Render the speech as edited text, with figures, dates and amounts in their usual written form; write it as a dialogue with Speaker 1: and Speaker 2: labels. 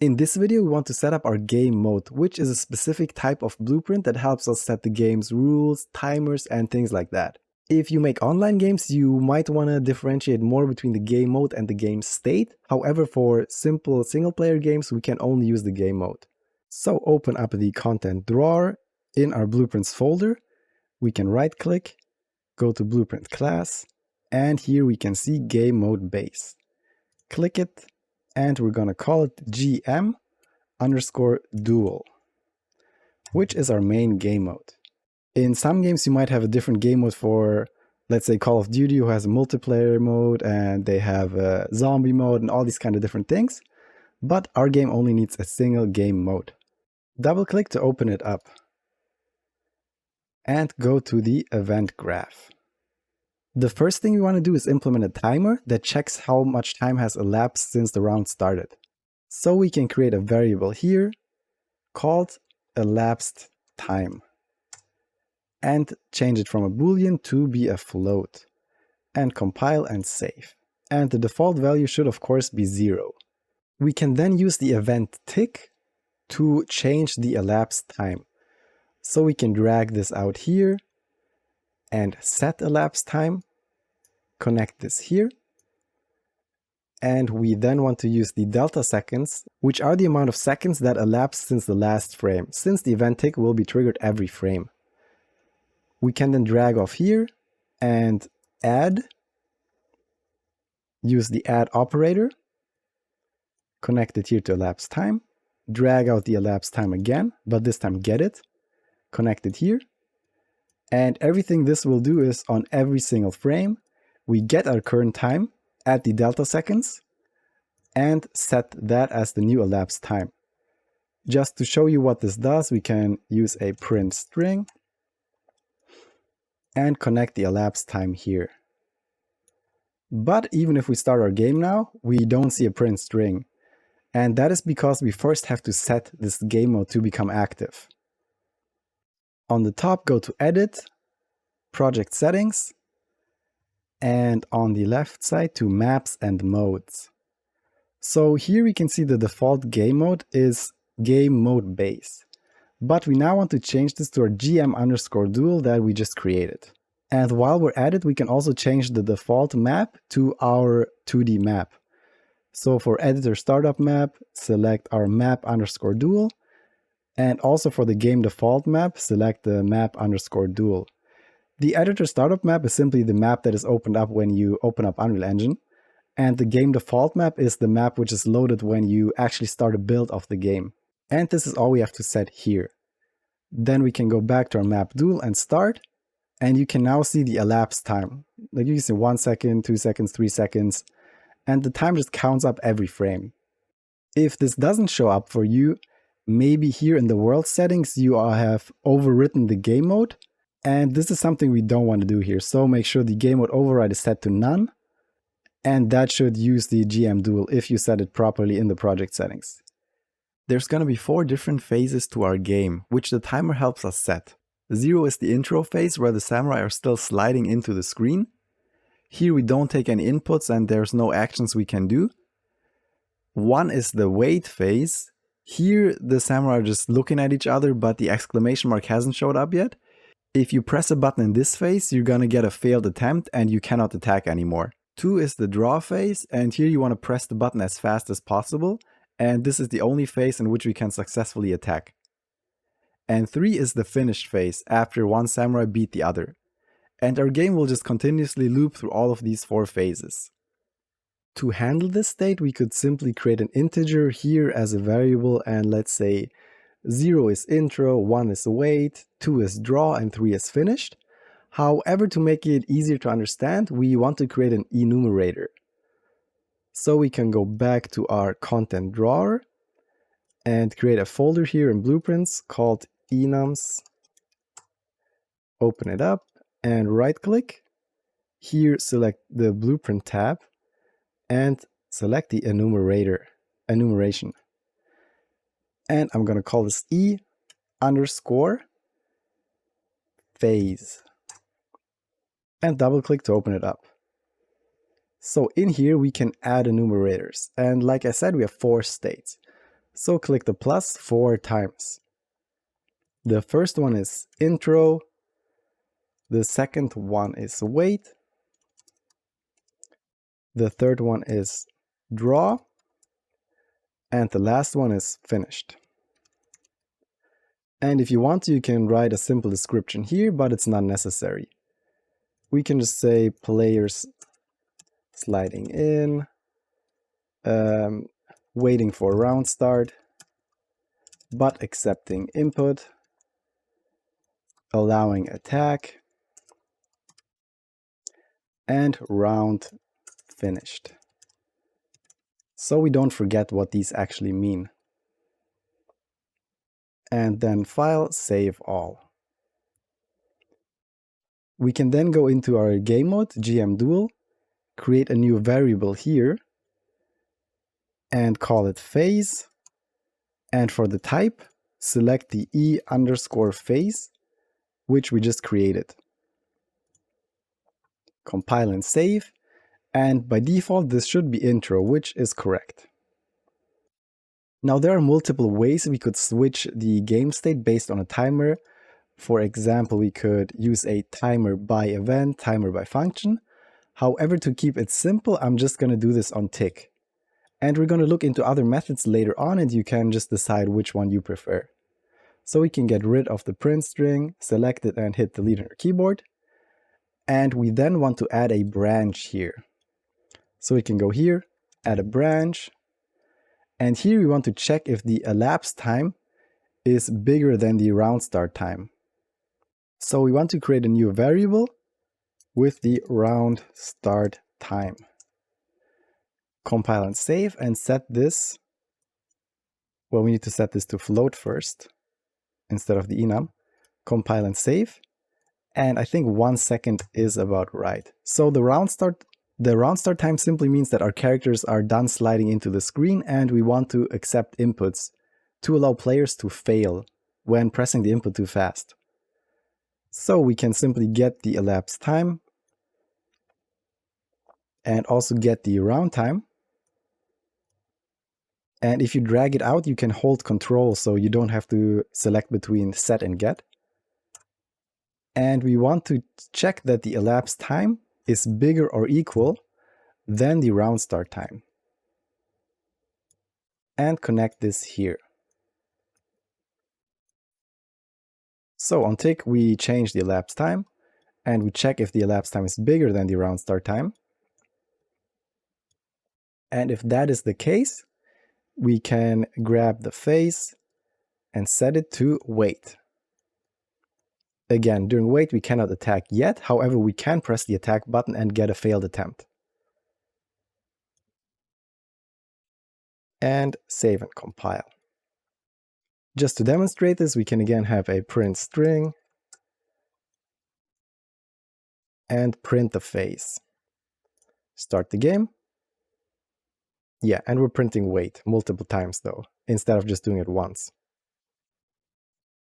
Speaker 1: In this video, we want to set up our game mode, which is a specific type of blueprint that helps us set the game's rules, timers, and things like that. If you make online games, you might want to differentiate more between the game mode and the game state. However, for simple single-player games, we can only use the game mode. So open up the content drawer in our blueprints folder. We can right-click, go to blueprint class, and here we can see game mode base. Click it, and we're going to call it GM_dual, which is our main game mode. In some games, you might have a different game mode for, let's say, Call of Duty, who has a multiplayer mode, and they have a zombie mode, and all these kind of different things. But our game only needs a single game mode. Double-click to open it up, and go to the event graph. The first thing we want to do is implement a timer that checks how much time has elapsed since the round started. So we can create a variable here called elapsed time and change it from a boolean to be a float and compile and save. And the default value should of course be 0. We can then use the event tick to change the elapsed time. So we can drag this out here and set elapsed time, connect this here, and we then want to use the delta seconds, which are the amount of seconds that elapsed since the last frame, since the event tick will be triggered every frame. We can then drag off here and add, use the add operator, connect it here to elapsed time, drag out the elapsed time again, but this time get it, connect it here, and everything this will do is on every single frame, we get our current time, add the delta seconds, and set that as the new elapsed time. Just to show you what this does, we can use a print string and connect the elapsed time here. But even if we start our game now, we don't see a print string. And that is because we first have to set this game mode to become active. On the top, go to Edit, Project Settings, and on the left side to Maps and Modes. So here we can see the default game mode is game mode base. But we now want to change this to our GM_dual that we just created. And while we're at it, we can also change the default map to our 2D map. So for editor startup map, select our map_dual. And also for the game default map, select the map_dual. The editor startup map is simply the map that is opened up when you open up Unreal Engine. And the game default map is the map which is loaded when you actually start a build of the game. And this is all we have to set here. Then we can go back to our map dual and start. And you can now see the elapsed time. Like you can see 1 second, 2 seconds, 3 seconds. And the time just counts up every frame. If this doesn't show up for you, maybe here in the world settings you have overwritten the game mode, and this is something we don't want to do here. So make sure the game mode override is set to none, and that should use the GM dual if you set it properly in the project settings. There's going to be 4 different phases to our game, which the timer helps us set. 0 is the intro phase where the samurai are still sliding into the screen. Here we don't take any inputs and there's no actions we can do. 1 is the wait phase. Here the samurai are just looking at each other, but the exclamation mark hasn't showed up yet. If you press a button in this phase, you're gonna get a failed attempt and you cannot attack anymore. 2 is the draw phase, and here you want to press the button as fast as possible, and this is the only phase in which we can successfully attack. And 3 is the finished phase, after one samurai beat the other. And our game will just continuously loop through all of these 4 phases. To handle this state, we could simply create an integer here as a variable, and let's say 0 is intro, 1 is wait, 2 is draw, and 3 is finished. However, to make it easier to understand, we want to create an enumerator. So we can go back to our content drawer and create a folder here in Blueprints called enums. Open it up and right-click. Here select the Blueprint tab and select the enumeration. And I'm going to call this E_phase. And double-click to open it up. So in here we can add enumerators. And like I said, we have 4 states. So click the plus 4 times. The first one is intro, the second one is wait, the third one is draw, and the last one is finished. And if you want to, you can write a simple description here, but it's not necessary. We can just say players sliding in, waiting for round start, but accepting input, allowing attack, and round finished. So we don't forget what these actually mean. And then file, save all. We can then go into our game mode, GM Duel, create a new variable here, and call it phase. And for the type, select the E_phase, which we just created. Compile and save, and by default this should be intro, which is correct. Now there are multiple ways we could switch the game state based on a timer. For example, we could use a timer by event, timer by function. However, to keep it simple, I'm just going to do this on tick. And we're going to look into other methods later on, and you can just decide which one you prefer. So we can get rid of the print string, select it and hit delete on your keyboard. And we then want to add a branch here. So we can go here, add a branch, and here we want to check if the elapsed time is bigger than the round start time. So we want to create a new variable with the round start time. Compile and save and set this, well, we need to set this to float first instead of the enum. Compile and save, and I think 1 second is about right. So the round start time simply means that our characters are done sliding into the screen, and we want to accept inputs to allow players to fail when pressing the input too fast. So we can simply get the elapsed time and also get the round time. And if you drag it out, you can hold control, so you don't have to select between set and get. And we want to check that the elapsed time is bigger or equal than the round start time. And connect this here. So on tick, we change the elapsed time, and we check if the elapsed time is bigger than the round start time. And if that is the case, we can grab the phase and set it to wait. Again, during wait, we cannot attack yet. However, we can press the attack button and get a failed attempt. And save and compile. Just to demonstrate this, we can again have a print string and print the phase. Start the game. Yeah, and we're printing wait multiple times though, instead of just doing it once.